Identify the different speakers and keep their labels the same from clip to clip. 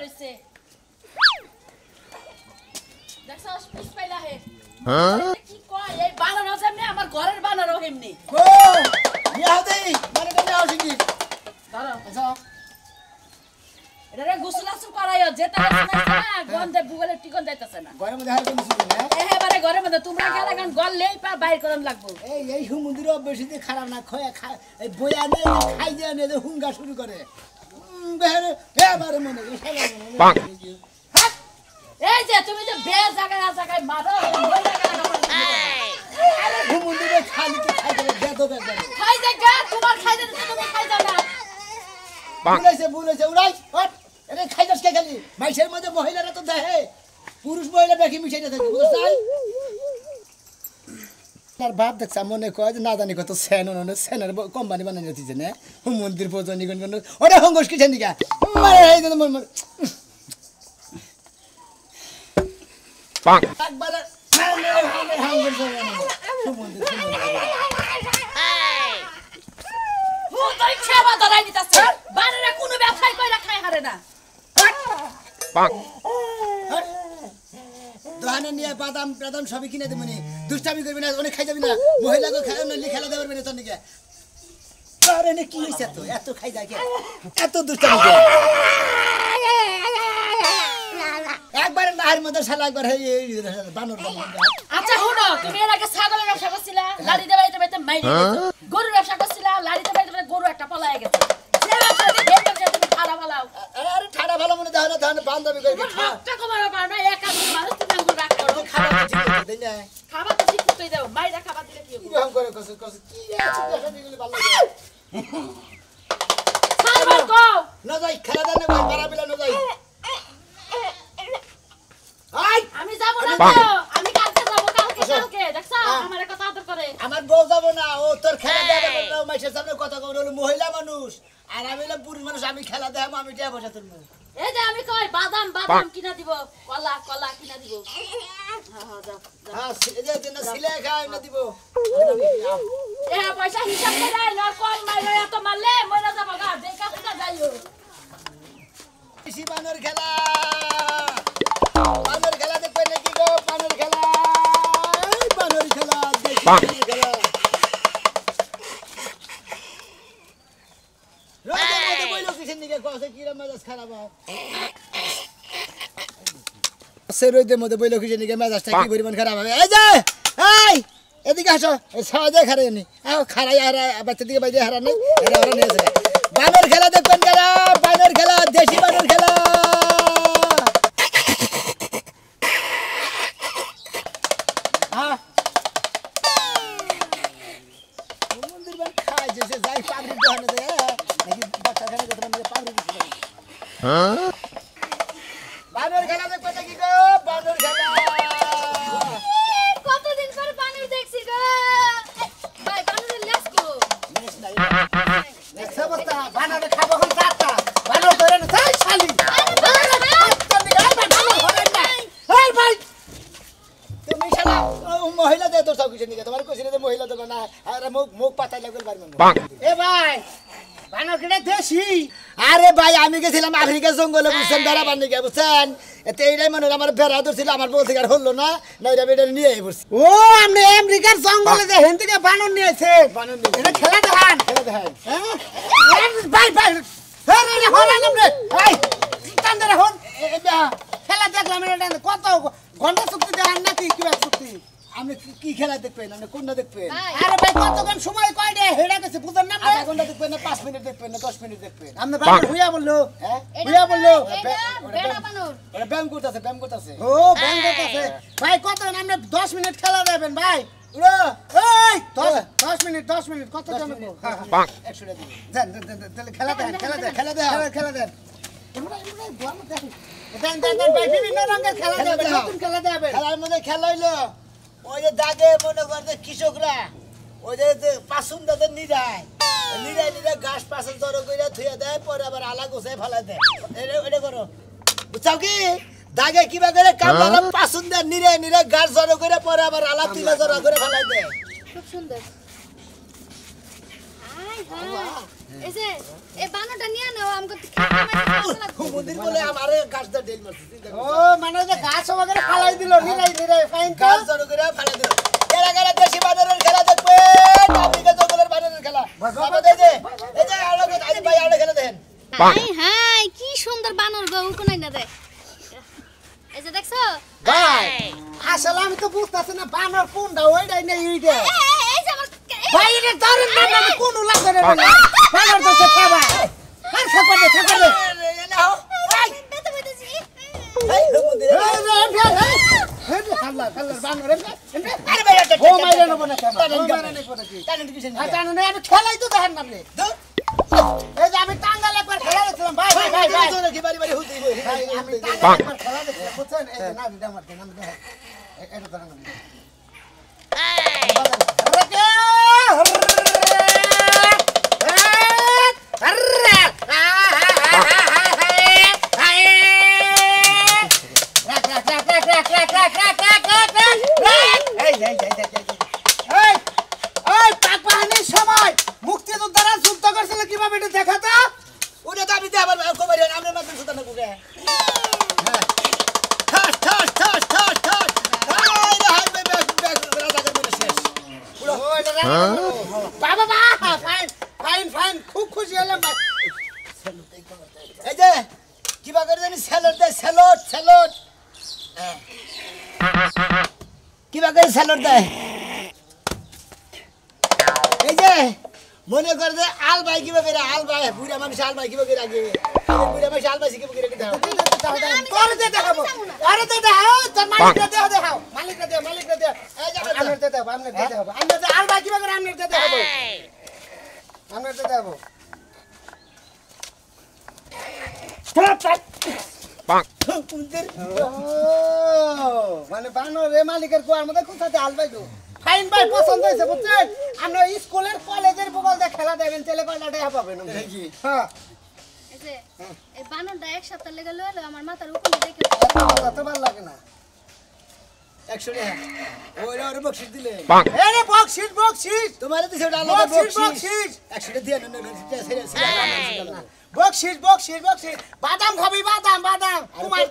Speaker 1: রইছে দেখছস পিছ পাইলা হে কি কয় এই বানানো যেমনি আমার ঘরের বানানো হেমনি
Speaker 2: ও ইয়া দেই মানে কেন আসিকি
Speaker 1: দাঁড়াও আচ্ছা এটারে গোসলাসু করাইও যেটা না গন্ধে বুগলে টিকন যাইতাছে না
Speaker 2: ঘরের মধ্যে হার কোন কিছু না
Speaker 1: এবারে ঘরের মধ্যে তোমরা গেলা গান গললেই পা বাইর করন লাগবো
Speaker 2: এই হুমুন্দির বেশি দিয়ে খারাপ না খয়া এই বয়া নে খাই দিয়ে নে হুঙ্গা শুরু করে বেরে এবারে মনে
Speaker 1: এই যে তুমি যে বে জায়গায় মারো ওই জায়গায়
Speaker 2: আরে হুমুন্দির খালি কে খাই দেবে বেদো বেদো
Speaker 1: খাই জায়গা তোমার খাই দে তুমি খাই দাও না
Speaker 2: বুলেছে উড়াই হট এরে খাইছস কে খালি মাইশের মধ্যে মহিলারা তো দেহে পুরুষ মহিলা বেশি মিশাইতে থাকে বুঝছাই আর বাপ দেখছ মনে কয় যে না জানি কত সেনের কোম্পানি বানাই দিছে না মন্দির পর্যন্ত নিগন কোন ওরে হংগস কিছেন দিকা মারে এই যে মন পাক একবার হংগস মন্দির
Speaker 1: ও তুই খাবা ধরাই দিতাছে বাড়িরে কোনো ব্যবসায় কইরা খাই হারে না
Speaker 2: পাক দোহানে নিয়ে বাদাম প্রদাম সবই কিনে দেবনি দুষ্টামি করবি না অনেক খাই যাবি না মহিলাকে খেলা দেবার না তোর নিকে আরে নে কি হইছে তো এত খাই যায় কে এত দুষ্টামি কে একবার নাহের মধ্যে শালা একবার বানর
Speaker 1: আচ্ছা হুনো তুমি এর আগে ছাগলের ব্যবসা করছিলা লাড়িতে বাইতে মাইরে গেছো গরুর ব্যবসা করছিলা লাড়িতে বাইতে গরু একটা পলায় গেছে যে ব্যবসা তুমি ঠাড়া ভালাও
Speaker 2: আরে ঠাড়া ভালো মনে দাও না ধান বান্ধবী করবি
Speaker 1: টাকা মারা পার না একা মানুষ তুমি আঙ্গুল রাখ করো খাবার তো ঠিক তুই দাও মাইরা খাবার দিলে কি হবে
Speaker 2: কি করে কস কি আছে দেখা দিলে ভালো লাগে
Speaker 1: ছাড়বার কো
Speaker 2: না যাই খেলা দেন না মারা বিলা না যাই
Speaker 1: আমি যাব না তো আমি কালকে যাব কালকে দেখছো আমার কথা আদর করে
Speaker 2: আমার বউ যাব না ও তোর খেলা দেবে না মাইশের সামনে কথা কই হলো মহিলা মানুষ আর আমি হলাম পুরুষ মানুষ আমি খেলা দেব আমি টিয়া বসা তুলব
Speaker 1: এই যে আমি কই বাদাম কিনা দিব কলা কিনা দিব
Speaker 2: হ্যাঁ এই যে না সিলে খাই না দিব
Speaker 1: এ পয়সা হিসাব করে না কোন মাইলো এত মারলে মরে যাব গা দেখা দেখা যাইও
Speaker 2: বেশি বানর খেলা দেখবে নাকি গো বানর খেলা দেশি খেলা রোদের মধ্যে বইলো কিসের দিকে কসে কি মেজাজ খারাপ হয় সে রোদের মধ্যে বইলো কিসের দিকে মেজাজটা কি পরিমাণ খারাপ হবে এই যে এই এদিকে আসো সাজে খারাই নি খারাই আর বাচ্চা দিকে বাইরে হারা নেই এরা ওরা নিয়ে যায় বানর খেলা দেখবেন যারা বানর খেলা দেশি বানর খেলা মন্দির বান খায় যে যাই পাগড়ি দোহানে দেয় নাকি বাচ্চা খানে দেখবেন যে পাগড়ি দিছে বানর খেলা দেখবেন নাকি গো বানর খেলা
Speaker 1: কতদিন পর বানর দেখছি গো ভাই বানরের লেজ কো
Speaker 2: দেখছ বস্তা বানর খাবো কোন চারটা বানর ধরে না তাই শালি তুমি শালা মহিলা দে তোর সব কিছু নিকে তোমার কইছিস যে মহিলা দেব না আর মুখ পাতাই লাগল পারবে না এ ভাই বানর কেটে দেশি আরে ভাই আমি গেছিলাম আফ্রিকা জঙ্গলে বুঝছেন বেড়া বান্ধি গে বুঝছেন এতে এইটাই মনে আমার বেড়া ধরছিল আমার বলতে আর হলো না এটা বেড়া নিয়ে বসছি
Speaker 3: ও আপনি আমেরিকার জঙ্গলে যে হেন থেকে বানর নিয়েছে এটা খেলা দেখান হ্যাঁ ভাই এটা হরান আপনি এই টান্ডারে হন খেলা দেখলাম এটা কত ঘন্টা চুক্তি দেখান নাকি কিবা চুক্তি
Speaker 2: আপনি কি খেলা দেখবেন আপনি কোনটা দেখবেন
Speaker 3: আরে ভাই কতক্ষণ সময় কয় রে হেডা গেছে বুঝেন না
Speaker 2: আধা ঘন্টা দেখবেন না 5 মিনিট দেখবেন না 10 মিনিট দেখবেন
Speaker 3: আপনি বানর হুইয়া বললো
Speaker 2: হ্যাঁ
Speaker 3: হুইয়া বললো
Speaker 1: বেড়া বানর
Speaker 2: ওরা ব্যায়াম করতেছে
Speaker 3: ও ব্যাংক আছে ভাই কত আপনি 10 মিনিট খেলা দেবেন ভাই
Speaker 2: উড়ো
Speaker 3: এই 10 মিনিট কত জন হ্যাঁ
Speaker 2: 100 টাকা দিন
Speaker 3: দেন তাহলে খেলা দেন দেন ভাই বিভিন্ন রঙের খেলা দেবে নতুন খেলা দেবে
Speaker 2: খেলার মধ্যে খেলা হইলো ওই যে দাগে মনে করতে কৃষকরা ওই যে পাসুন দাদের নিরায় ঘাস পাশে জড়ো করে থুয়ে দেয় পরে আবার আলা গোছায় ফেলা দেয় এটা করো বুঝছাও কি দাগে কিবা করে কামলা পাসুন দা নিরে ঘাস জড়ো করে পরে আবার আলা তুলে জড়ো করে ফেলা দেয়
Speaker 1: খুব সুন্দর এই যে এই বানরটা নিয়ে নাও আমাকে
Speaker 2: মন্দির বলে আমারে গাছটা ঢেল মারছে চিন্তা
Speaker 3: ও মানে যে গাছ ওখানে ফালাই দিল নিরাই ফাইন তো
Speaker 2: গাছ জড়ো করে ফেলে দিল এরা গেলে দেশি বানরের খেলা দেখবে আমেরিকা জঙ্গলের বানরের খেলা বাবা এই যে আলোকে আজ ভাই আলো খেলা দেন
Speaker 4: হাই হাই কি সুন্দর বানর গো কোনাই না দে এই যে দেখছো
Speaker 3: ভাই আসলে আমি তো বুঝতাছি না বানর কোনটা ওইটাই না এইটা
Speaker 4: এই যে আমার
Speaker 3: ভাই এটা ধরেন না মানে কোন লাগে রে বানর তো খাবা আর খাবা দে
Speaker 2: নাও এই
Speaker 4: বেতে বেতেছি
Speaker 2: এই মন্দির
Speaker 3: হাল্লা বানর
Speaker 2: আরে ভাই এটা
Speaker 3: ও মাইরে নেব না কেন ও মাইরে নেব না কি
Speaker 2: টানেন কিছু না
Speaker 3: জানো না আমি খেলাই তো দেখেন না আপনি এই যে আমি টাঙ্গাল একবার খেলা দেখছিলাম ভাই
Speaker 2: তোরা কি বাড়ি বাড়ি হইতে
Speaker 3: ভাই আমি টাঙ্গাল একবার খেলা দেখছিলাম বুঝছেন এই যে না দিটা আমার দেন আমি দেখেন এটা ধরেন আমি মুক্তিযোদ্ধারা যুদ্ধ করছিল কিভাবে এটা দেখাতো
Speaker 2: ওটা তো আমি দেবার খবর আমরা মাত্র সুতা না কুকে ঠাস ঠাস ঠাস ঠাস ঠাস হাই হাই ব্যাগ রাজা করে শেষ
Speaker 3: বাবা ফাইন খুব খুশি হলাম ভাই
Speaker 2: এই যে কিবা করে জানি স্যালাড দেয় স্যালাড কিবা করে স্যালাড দেয় এই যে মনে করে যে আল ভাই কিবা করে আল ভাই বুড়া মানুষ আল ভাই কিবা করে আগে বুড়া মানুষ আল ভাই কিবা করে দাও
Speaker 3: তোর দে দেখাবো আরে দে দেখাও তোর মালিককে দেখাও মালিককে দে
Speaker 2: এই যে
Speaker 3: আমরা দে দেখাবো আমরা দে দেখাবো আমরা দে আর বাকি বাকি আমরা দে দেখাবো আমরা দে দেখাবো মানে বানর রে মালিকের কো আমাদের কোথাতে আলবাই গো ফাইন ভাই পছন্দ হয়েছে বুঝছেন আমরা স্কুলের কলেজের বগল দিয়ে খেলা দেবেন ছেলে কয়টা টাকা পাবেন হ্যাঁ
Speaker 4: এই যে এই বানরটা এক সপ্তাহ লেগে লইলো আমার মাথার উপরে দেখে
Speaker 3: তো ভালো লাগে না
Speaker 2: 100 টাকা ওইরা ওরে বকশিশ দিলে
Speaker 3: এরে বকশিশ
Speaker 2: তোমার দিছে ওটা আলাদা
Speaker 3: বকশিশ
Speaker 2: 100 টাকা দিয়ে না
Speaker 3: বকশিশ বাদাম খাবি বাদাম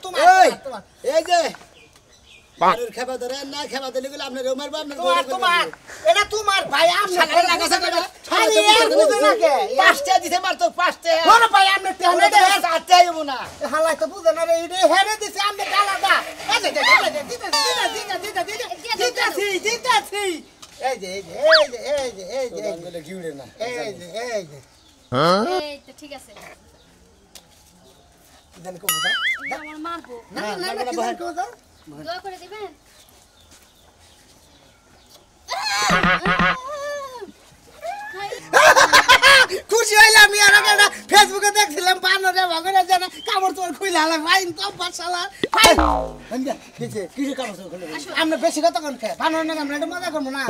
Speaker 3: তোমার
Speaker 2: এই যে বানর খাবা ধরে না খাবা দিলে গুলো আপনার রোমার বাপ
Speaker 3: তোমার এটা তোমার ভাই আপনি
Speaker 2: সাগরে লাগাছে না
Speaker 3: খালি এক বুঝে না কে
Speaker 2: পাঁচটা দিতে মারতো পাঁচটা
Speaker 3: কোন ভাই আপনি তেহনে দে
Speaker 2: চারটা আইবো না
Speaker 3: হালাই তো বুঝে না রে এটা হেরে দিছে আপনি গালাদা এই যে দিতাছি এই যে
Speaker 2: ঘিউড়ে না
Speaker 3: এই যে
Speaker 4: এই তো ঠিক আছে
Speaker 3: জানি কো বুঝা
Speaker 4: এটা আমার মারবো
Speaker 3: না কি জানি কো বুঝা
Speaker 4: দোয়া করে দিবেন
Speaker 3: খুশি হইলাম ইয়ার আগে না ফেসবুকে দেখছিলাম বানরে ভাগরে জানা কামড় তোর খুইলা হলা ফাইন তো বাসালা ফাইন
Speaker 2: কিসে কাম আছে ওখানে
Speaker 3: আমরা বেশি কথা কোন খায় বানর না আমরা এটা মজা করব না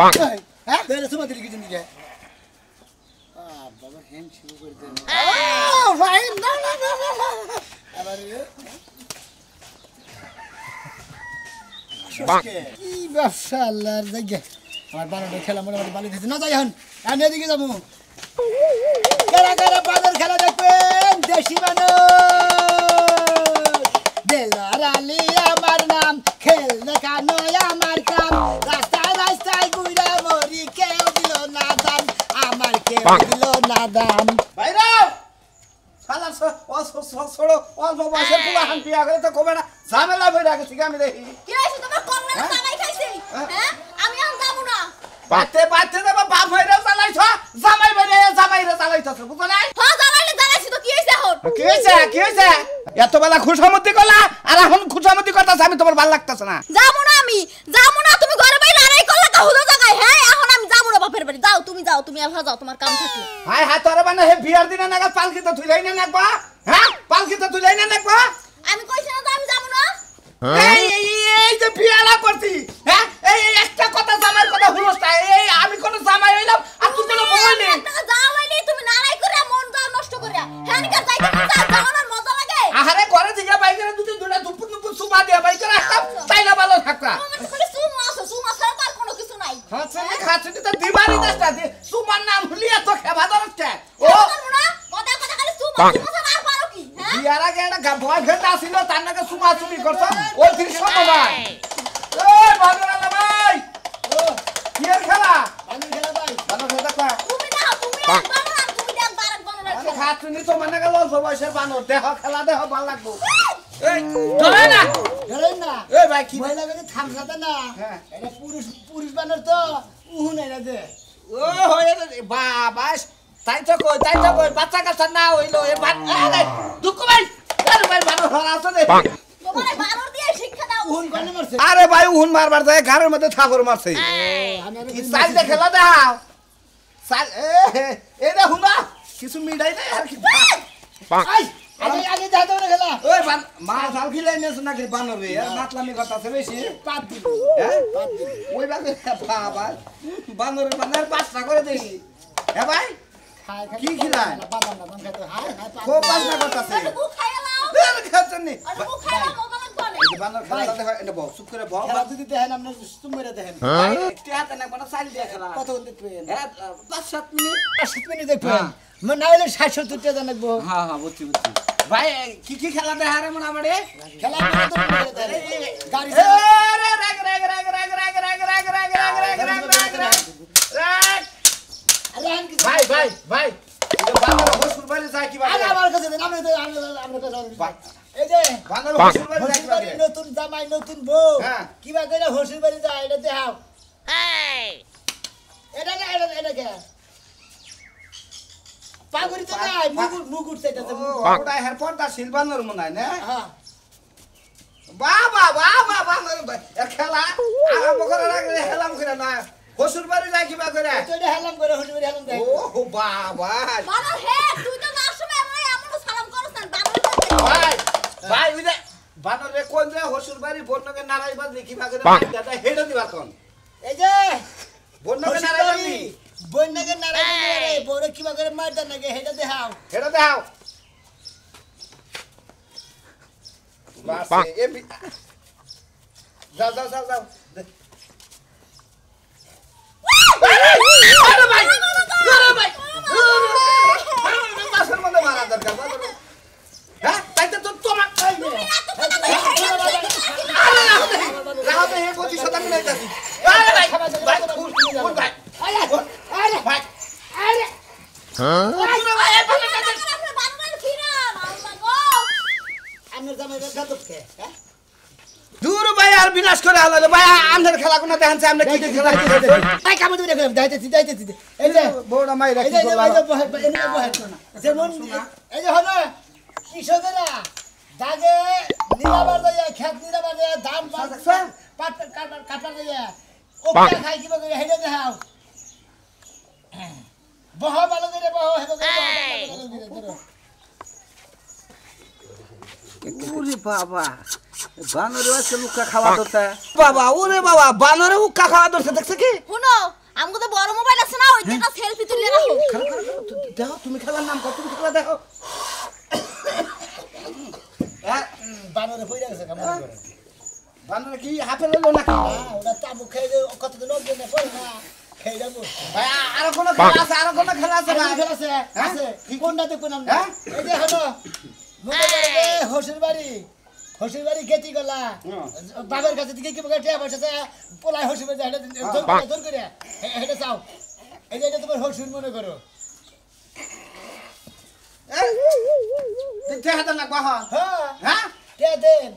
Speaker 3: হ্যাঁ
Speaker 2: বেরে সুমা দিলি কিছু নিয়ে বাবা হ্যান্ড শুরু করে দেন
Speaker 3: ও ফাইন না
Speaker 2: আবার
Speaker 3: কি ব্যবসা আল্লাহর জায়গা
Speaker 2: আমার বানরের খেলা মোটামুটি ভালো দিচ্ছে না যাই হন আমি এদিকে যাবো কারা কারা বানর খেলা দেখবেন দেশি বানর দেলার আলী আমার নাম খেল দেখানো আমার কাম রাস্তায় রাস্তায় গুইরা মরি কেউ দিল না দাম আমার কেউ দিল না দাম
Speaker 3: ভাইরা শালা ছোড়ো অল্প বয়সে পুরা হান পিয়া করে তো কবে না ঝামেলা বই রাখছি আমি দেখি
Speaker 4: কি হইছে তোমার কল্লা চালাই খাইছি হ্যাঁ আমি আর যাব না
Speaker 3: পাতে দেবা বাপ হইরা চালাইছ জামাই রে চালাইছ বুঝো নাই
Speaker 4: হ্যাঁ জ্বালাইছি তো কি হইছে এখন
Speaker 3: কি হইছে এত বেলা খুশামতি করলা আর এখন খুশামতি করতাছ আমি তোমার ভালো লাগতাছ না
Speaker 4: যাবো না তুমি ঘরে বাইরে আড়াই করলা কাহুদা জায়গায় হ্যাঁ এখন আমি যাবো না বাপের বাড়ি যাও তুমি আবার যাও তোমার কাম থাকলে
Speaker 3: হায় তোর মানে হে বিয়ার দিনে নাগাদ পালকিতে তুইলাই না নাকবা হ্যাঁ পালকিতে তুইলাই না নাকবা
Speaker 4: আমি কইছি না তো আমি যাবো না
Speaker 3: এই যে বিয়ালা করছি হ্যাঁ এই একটা কথা জামাইর কথা হলোস না এই আমি কোন জামাই হইলাম আর তুই কোন বউ হইলি
Speaker 4: যাওয়াইনি তুমি নারাই করে মন যাও নষ্ট করে হ্যাঁ নিকার যাইতে যাওয়ার মজা লাগে
Speaker 3: আহারে ঘরে থেকে বাইরে দুটা দুপুর সুমা দিয়া বাইরে রাখতাম তাইলা ভালো থাকতা
Speaker 4: আমার কাছে সুমা ছাড়া তার কোনো কিছু নাই
Speaker 3: খাচ্ছি তো দিবানি দাসটা সুমার নাম হলি এত খেবা ধরছে ও
Speaker 4: কথা খালি সুমা ছাড়া আর পারো কি
Speaker 3: বিয়ার আগে একটা বয়ফ্রেন্ড আসিল তার নাকি চুমাচুমি করছো ওই দিন সময় এই বানর আলা ভাই
Speaker 2: ও
Speaker 3: কি এর খেলা
Speaker 2: বানর খেলা ভাই
Speaker 3: বানর খেলা কয়
Speaker 4: তুমি দাও তুমি এক বানর আর তুমি দেখ বারেক বানর
Speaker 3: আমি খাতুনি তো মানে গেল বয়সের বানর দেহ খেলা দেহ ভালো লাগবো এই
Speaker 1: ধরে না
Speaker 2: ধরেন না
Speaker 3: এই ভাই কি
Speaker 2: মহিলা বেঁধে থামসাতে না
Speaker 3: হ্যাঁ।
Speaker 2: এটা পুরুষ বানর তো উহু নাই না যে
Speaker 3: ও হয়ে বাবা তাই তো কই বাচ্চা কাচ্চা না হইলো এ বান আরে দুঃখ ভাই আরে ভাই বানর হরা আছে রে
Speaker 4: তোমারে বানর দিয়ে শিক্ষা দাও
Speaker 2: উহুন কোনে মারছে
Speaker 3: আরে ভাই উহুন মারবার যায় ঘরের মধ্যে ঠাকুর মারছে
Speaker 2: আমি
Speaker 3: কি সাইড দে খেলা দাও সাইড এ দেখুন না কিছু মিডাই নাই আর কি
Speaker 2: আই আগে যাইতে না খেলা
Speaker 3: ওই বান মা জাল খিলাই নেছ নাকি বানর রে আর মাতলামি কথা আছে বেশি
Speaker 2: পাত দিব
Speaker 3: হ্যাঁ
Speaker 2: পাত দিব
Speaker 3: ওই বাগে বাবা বানরের বানর পাঁচটা করে দেখি হ্যাঁ ভাই
Speaker 2: খায়
Speaker 3: কি খিলায়?
Speaker 2: বাদাম বাদাম খাইতে হায় হায়
Speaker 3: খুব বাজনা করতেছে
Speaker 4: আরে মুখ খাইয়া লাও
Speaker 3: খাচ্ছেন নি
Speaker 4: আরে মুখ খাইয়া লাও মজা লাগবে অনেক।
Speaker 3: এই যে বানর খেলা দেখো এটা বউ চুপ করে বউ
Speaker 2: খেলা যদি দেখেন আপনার তুমরে দেখেন
Speaker 3: একটি হাতে না কোনো সাইড দিয়ে খেলা
Speaker 2: কত দেখবেন
Speaker 3: হ্যাঁ 5-7 মিনিট
Speaker 2: 7 মিনিট দেখবেন মানে না হলে 60-70 টাকা জানাবো
Speaker 3: হ্যাঁ হ্যাঁ বুঝছি ভাই কি খেলা দেখা রে মনে আমারে
Speaker 2: খেলা তো গাড়ি আরে আন কি
Speaker 3: ভাই ভাই ভাই এটা বাংলা হসুর বাড়ি যায় কি
Speaker 2: আরে
Speaker 3: বাড়ি
Speaker 2: আমার কাছে দেন আমরা কাছে
Speaker 3: ভাই
Speaker 2: এই যে
Speaker 3: বাংলা হসুর বাড়ি যায় কি
Speaker 2: হসুর
Speaker 3: বাড়ি
Speaker 2: বাড়ি নতুন জামাই নতুন বউ
Speaker 3: হ্যাঁ।
Speaker 2: কিবা করে হসুর বাড়ি যায় এটা দেখাও এটা না এটা কে পাগড়ি তো নাই মুগুর সেটা তো
Speaker 3: ওটা হেরপর দা সিলভানোর মনে হয় না
Speaker 2: হ্যাঁ
Speaker 3: বাবা খেলা আরম্ভ করে রাখলে হেলাম করে না হসুর বাড়ি যায় কিবা করে
Speaker 2: তো এটা হেলাম করে হসুর বাড়ি হেলাম দেখ
Speaker 3: ও বাবা
Speaker 4: বানর হে তুই তো যাওয়ার সময় আমরা এমন সালাম করছ না বানর বলতে।
Speaker 3: ভাই ভাই ওই যে বানরে কোন যে হসুর বাড়ি বন্যকে নারাই বাজলি কিবা করে দাদা হেডে দিবা কোন
Speaker 2: এই যে
Speaker 3: বন্যকে নারাই বাজলি
Speaker 2: বন্যাকে নারাই রে বউরে কিবা করে মার দেন নাকি হেটা দেখাও
Speaker 3: হেডে দাও বাস এ যাও যাও যাও যাও আরে ভাই আরে ভাই বাসের মধ্যে মারা দরকার হ্যাঁ তাই তো তোমার আরে রাহতে হে কোটি শতাংশ নাই যাচ্ছি আরে ভাই ভাই ফুল ভাই
Speaker 2: আরে
Speaker 3: ভাই
Speaker 2: আরে
Speaker 4: বানরের ফিরান আল্লাহ গো
Speaker 2: আমার জামাই গাদক কে হ্যাঁ
Speaker 3: দূর ভাই আর বিনাশ করে আলাদা ভাই আন্ধার খেলা কোন দেখানছে আমরা কি খেলা
Speaker 2: তাই কাম দিবে দেখো যাইতেছি এই যে
Speaker 3: বড় মাই
Speaker 2: এই
Speaker 3: রাখি
Speaker 2: যে এনে বহে যেমন এই যে হলো কৃষকেরা দাগে নিরাবার যায় খেত নিরাবার যায় ধান পাট কাটা যায় ওটা খাই কিবা করে হেডে দেখাও বহ ভালো করে বহ হেডে ধরো
Speaker 3: ওরে বাবা বানরে আছে লুকা খাওয়া দরতা বাবা ওরে বাবা বানরে উক্কা খাওয়া দরতা দেখছ কি
Speaker 4: শুনো আমগো তো বড় মোবাইল আছে না ওইটা একটা সেলফি তুলে রাখো
Speaker 3: দেখো তুমি খেলার নাম কত তুমি খেলা দেখো
Speaker 2: বানরে পয়রা গেছে কাম করে
Speaker 3: বানরে কি হাফে লইলো নাকি
Speaker 2: ওটা তামু খেয়ে কতদিন অজ্ঞ না পড়ে না খেয়ে যাবো
Speaker 3: ভাই আর কোন খেলা আছে আর কোন খেলা আছে ভাই
Speaker 2: আছে আছে কোনটাতে কোন আমরা
Speaker 3: হ্যাঁ?
Speaker 2: এই যে হলো হসুর বাড়ি গেতি গলা বাবার কাছে থেকে কি বলে টিয়া বসে পোলাই হসুর বাড়ি জোর করে হেঁটে চাও এই যে এটা তোমার হসুর মনে করো
Speaker 3: দেখতে হাতে না বাহ
Speaker 2: হ্যাঁ
Speaker 3: হ্যাঁ
Speaker 2: টিয়া দেন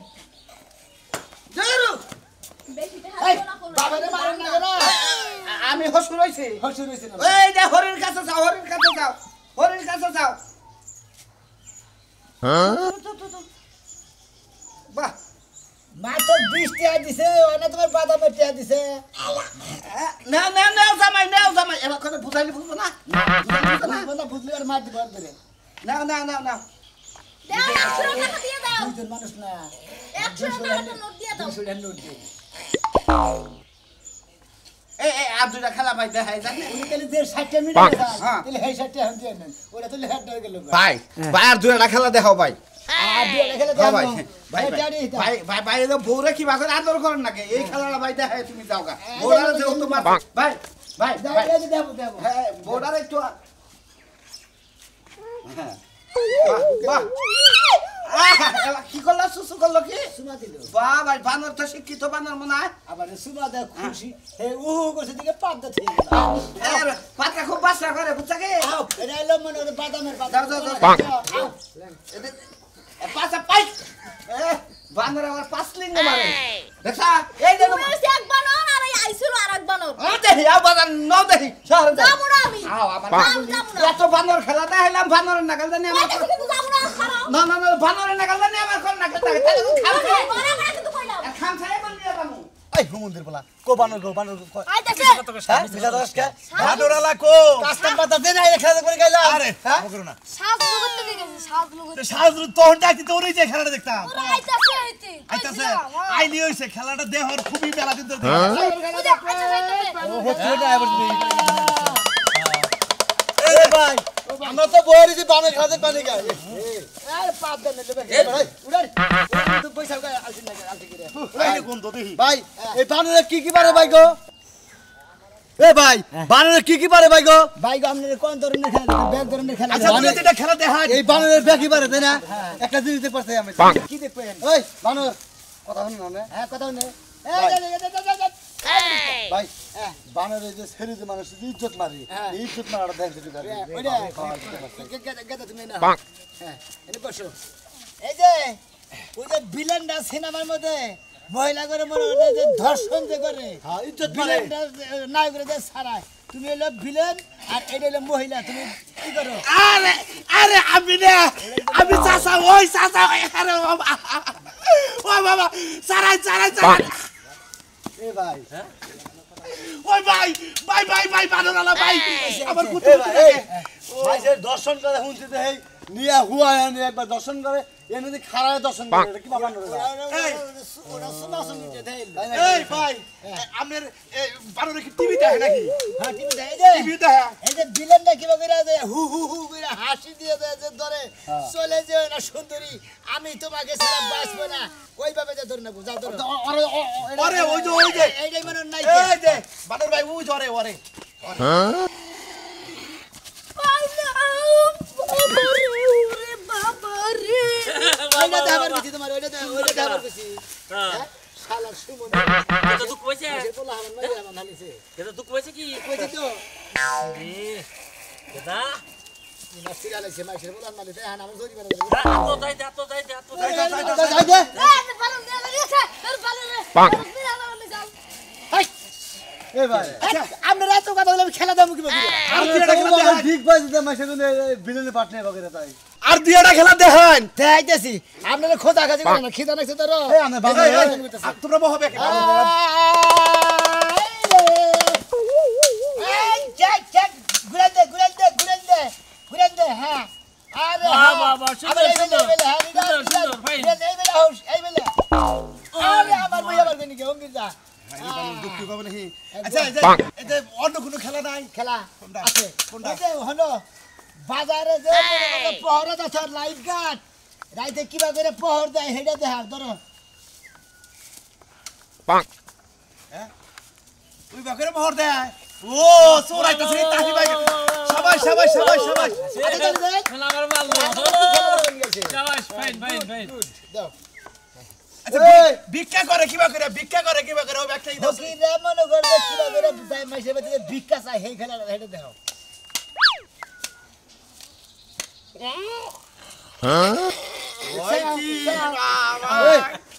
Speaker 3: জরু
Speaker 4: বেশি
Speaker 2: এই,
Speaker 4: টাকা না করো
Speaker 2: বাবারে মারেন না কেন
Speaker 3: আমি হসু রইছি
Speaker 2: হসুর হয়েছে না
Speaker 3: এই যে হরির কাছে যাও হরির কাছে যাও হরির কাছে যাও বাহ
Speaker 2: মা তো 20 টিয়া দিছে ওনা তোমার বাদামের টিয়া দিছে
Speaker 3: নাও জামাই এবার করে বুঝাইলি বুঝবো না
Speaker 2: বন্ধা বুঝলি আর মার দিব আর ধরে
Speaker 3: নাও
Speaker 4: দাও 100 টাকা দিয়ে দাও
Speaker 2: দুইজন মানুষ না
Speaker 4: 100 টাকা নোট দিয়ে দাও
Speaker 2: 200 টাকা নোট দিই
Speaker 3: এই আর দুইটা খেলা ভাই দেখাই জানি
Speaker 2: উনি তাহলে যে 60 মিনিট আছে
Speaker 3: হ্যাঁ।
Speaker 2: তাহলে এই 60 এখন দিয়ে নেন ওরা তাহলে হেড হয়ে গেল
Speaker 3: ভাই ভাই আর দুইটা খেলা দেখাও ভাই
Speaker 2: আর দিয়ে খেলে
Speaker 3: হ্যাঁ
Speaker 2: দাও
Speaker 3: ভাই
Speaker 2: ভাই
Speaker 3: ভাই ভাই ভাই এত বউরে কি বাকর আদর করেন নাকি এই খেলাটা ভাই দেখাই তুমি যাও গা বউরা যে তোমার ভাই ভাই ভাই
Speaker 2: দেব
Speaker 3: হ্যাঁ বউরা একটু হ্যাঁ বাহ বাহ সুসু করলো কি
Speaker 2: সুমা দিল
Speaker 3: বাহ ভাই বানর তো শিক্ষিত বানর মনে হয়
Speaker 2: আবার সুমা দে খুশি হে উহু করছে দিকে পাদ্দা থেকে গেল
Speaker 3: পাতা খুব বাসা করে বুঝছা কি
Speaker 2: আও এটা এলো মনে করে বাদামের
Speaker 3: যাও, যাও, যাও। পাঁচা পাই বানর আমার 5 লিঙ্গ মারে দেখছা এই দেখো
Speaker 4: তুমি হচ্ছে এক বানর আর এই আইছিল আরেক বানর
Speaker 3: দেখি আও বাজার নাও দেখি শহরে যাই
Speaker 4: যাবো না আমি
Speaker 3: আও আমার
Speaker 4: যাবো না
Speaker 3: এত বানর খেলা দেখাইলাম বানরের নাগাল জানি আমার
Speaker 4: কইতাছি কিন্তু যাবো না খারাপ
Speaker 3: না না না বানরের নাগাল জানি আমার কোন নাগাল থাকে তাহলে খাম খাই
Speaker 4: ওরা না কিন্তু কইলাম
Speaker 3: খাম খাই বললি বানু
Speaker 2: এই হুমন্দির বলা কো বানর কো
Speaker 4: আইতাছে
Speaker 2: হ্যাঁ বিজা দশ কে বানরালা কো কাস্টম পাতা দে না খেলা করে গেলা আরে হ্যাঁ করো না
Speaker 4: সাজ লগত থেকে গেছে সাজ লগত
Speaker 5: সাজরু তখন ডাকতি তো ওরই যে খেলাটা দেখতাম
Speaker 4: ওরা আইতাছে আইতে
Speaker 5: আইতাছে আইলি হইছে খেলাটা দেহর খুবই বেলা দিন ধরে
Speaker 2: এই ভাই আমরা তো বইরি যে বানর খাতে পানি খাই আরে পাপ দেন নেবে এই ভাই উড়ার তুই পয়সা গায় আসিন না আসি করে
Speaker 5: আইলি কোন তো দেখি
Speaker 2: ভাই এই বানরে কি পারে ভাই গো এ ভাই বানরে কি পারে ভাই গো আপনাদের কোন ধরনের খেলা ব্যাগ ধরনের খেলা
Speaker 5: আচ্ছা তুমি যেটা খেলা দেখা
Speaker 2: এই বানরের ব্যাগ কি পারে তাই না একটা জিনিস দেখতে পারছি আমি কি দেখবেন ওই বানর কথা শুনুন না হ্যাঁ কথা শুনুন ভাই বানরের যে ছেড়ে যে মানুষ ইজ্জত মারি এই ইজ্জত মারাটা দেখতে দিতে তুমি না হ্যাঁ এনে বসো এই যে ওই যে ভিলেনটা সিনেমার মধ্যে মহিলা করে মনে হয় যে ধর্ষণ যে করে হ্যাঁ ইজ্জত মারে নাই করে যে সারায় তুমি হলো ভিলেন আর এটা হলো মহিলা তুমি কি করো
Speaker 5: আরে আরে আমি না আমি চাচা ওই চাচা আরে বাবা ও বাবা সারাই সারাই সারাই
Speaker 2: এ ভাই
Speaker 5: ওই ভাই ভাই ভাই ভাই বানরালা ভাই আমার কুতু
Speaker 2: ভাই যে দর্শন করে শুনতে দেই নিয়া হুয়া এনে একবার দর্শন করে এনে যদি খারায় দর্শন করে এটা কি বাবা নরে
Speaker 5: এই
Speaker 2: ওরা শোনা শুনিতে দেই
Speaker 5: এই ভাই আপনার বানরে কি টিভি দেখে নাকি
Speaker 2: হ্যাঁ টিভি দেই যে
Speaker 5: টিভি দেখে
Speaker 2: এই যে ভিলেনটা কি করে যে হু হু হু করে হাসি দিয়ে দেয় যে ধরে চলে যে না সুন্দরী আমি তোমাকে ছাড়া বাঁচবো না ওইভাবে যে ধরে নেবো যাও ধরো
Speaker 5: আরে ওই যে
Speaker 2: এইটাই মনে নাই
Speaker 5: এই যে বানর ভাই ওই ধরে ওরে
Speaker 2: ওইটা দেখাবার কিছু তোমার ওইটা দেখাবার কিছু হ্যাঁ শালা সুমন
Speaker 6: এটা তো কইছে
Speaker 2: বলা আমার নয় আমার নালিছে
Speaker 6: এটা তো কইছে কি
Speaker 2: কইছি তো
Speaker 6: এটা
Speaker 2: নাস্তির আলাইছে মাইশের বলা নালিছে হ্যাঁ আমার জরি বেরা
Speaker 6: তো যাই
Speaker 2: যাই দে এই ভাই আমরা এত কথা বলে খেলা দাম কি বলি
Speaker 5: আর দুইটা খেলা দেখান
Speaker 2: ঠিক পাইছে যে মাইশে কোন ভিলেনের পার্টনার বগেরা তাই
Speaker 5: আর দুইটা খেলা দেখান
Speaker 2: দেখাইতেছি আপনারা খোঁজা কাজে করেন না খিদা নাইছে তোর এই আমরা বাবা
Speaker 5: তোমরা বহবে
Speaker 2: এই চেক চেক ঘুরেন দে হ্যাঁ আরে
Speaker 6: বাহ, বাহ, বাহ, সুন্দর, সুন্দর। সুন্দর, সুন্দর, fine।
Speaker 2: এই বেলা হাউস এই বেলা আরে আমার বই আবার কোন কি অমৃতা
Speaker 5: দুঃখ হবে নাকি আচ্ছা এই যে অন্য কোনো খেলা নাই
Speaker 2: খেলা
Speaker 5: কোনটা?
Speaker 2: আছে
Speaker 5: কোনটা?
Speaker 2: এই যে হলো বাজারে যে পহরা আছে লাইট গার্ড রাইতে কিবা করে পহর দেয় হেডা দেখা ধরো
Speaker 5: তুই বাকেরে মোহর দেয় ও সোরাইতাছে তাহি ভাই সবাই
Speaker 6: খেলা আমার ভালো শাবাশ ফাইন
Speaker 5: আচ্ছা ভিক্ষা করে কিবা করে ও একটা ইদাস
Speaker 2: ফকিরে মনে করবে কিবা করে যাই মাইসে বাড়িতে ভিক্ষা চাই হেই খেলা হেডা দেখো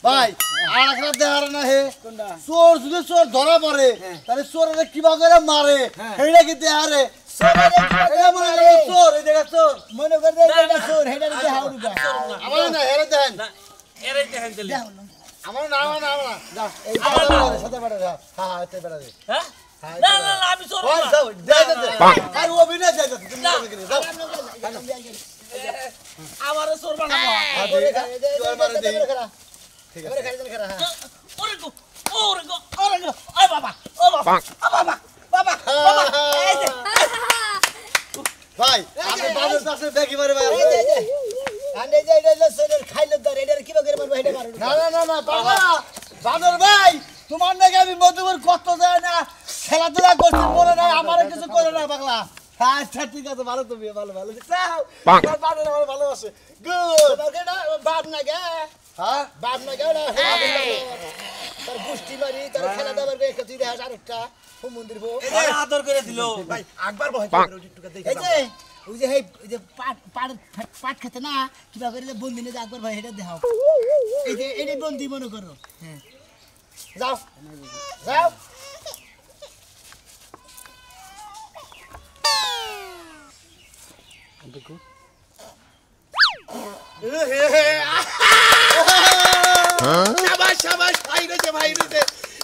Speaker 2: ভাই আর একটা দেখার না হে চোর যদি চোর ধরা পড়ে তাহলে চোরের কিবা করে মারে হেডা কি দেহারে চোর এই দেখা চোর মনে করবে এটা চোর হেডা দেখা উড়া আমার না হেডা দেন
Speaker 6: এরাই দেখেন দিলে
Speaker 2: আমার না যা এই সাথে বাড়া যা হ্যাঁ এতে বাড়া দে
Speaker 6: হ্যাঁ না আমি সরব
Speaker 2: ভাই
Speaker 6: না
Speaker 2: যাও দে আর ও বিনা যাই তুমি যাও
Speaker 6: আমারে সরবা না
Speaker 2: ঠিক আছে
Speaker 6: ওরে গো ওই বাবা এই যে
Speaker 2: ভাই আমি বাজার কাছে দেখি মারে ভাই আনে যাই রে সোনের খাইলো দর এটার কি করে মারবো হেডে মারো না বাবা বানর ভাই তোমার নাকি আমি মধুবর কত যায় না খেলাধুলা করছি বলে না আমারে কিছু করে না পাগলা আচ্ছা ঠিক আছে ভালো তুমি ভালো চাও বানর আমার ভালোবাসে গুড তোমাকে না বাপ না গে
Speaker 5: হ্যাঁ
Speaker 2: বাপ না কেউ না তোর গোষ্ঠী মারি তোর খেলা দেবার একটা তুই দেখাস আরেকটা মন্দির বউ
Speaker 6: ওরা আদর করে দিল
Speaker 5: ভাই আকবার বহাই একটু দেখে
Speaker 2: এই যে ওই যে এই যে পাট খেতে না কিবা করে যে বন্দি নিয়ে আকবর ভাই এটা দেখাও এই যে এটাই বন্দি মনে করো হ্যাঁ যাও যাও
Speaker 5: শাবাশ শাবাশ ভাই রে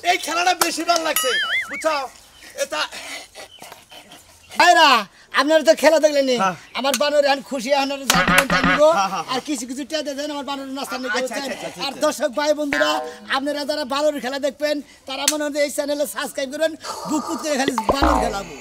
Speaker 5: এই খেলাটা বেশি ভালো লাগছে বুঝছো এটা
Speaker 2: ভাইরা আপনারা তো খেলা দেখলেন আমার বানর এখন খুশি আর কিছু কিছু টেদে দেন আমার বানর নাস্তা নিয়ে আর দর্শক ভাই বন্ধুরা আপনারা যারা বানর খেলা দেখবেন তারা মনে হয় এই চ্যানেলে সাবস্ক্রাইব করবেন বুক করে খালি বানর খেলাবো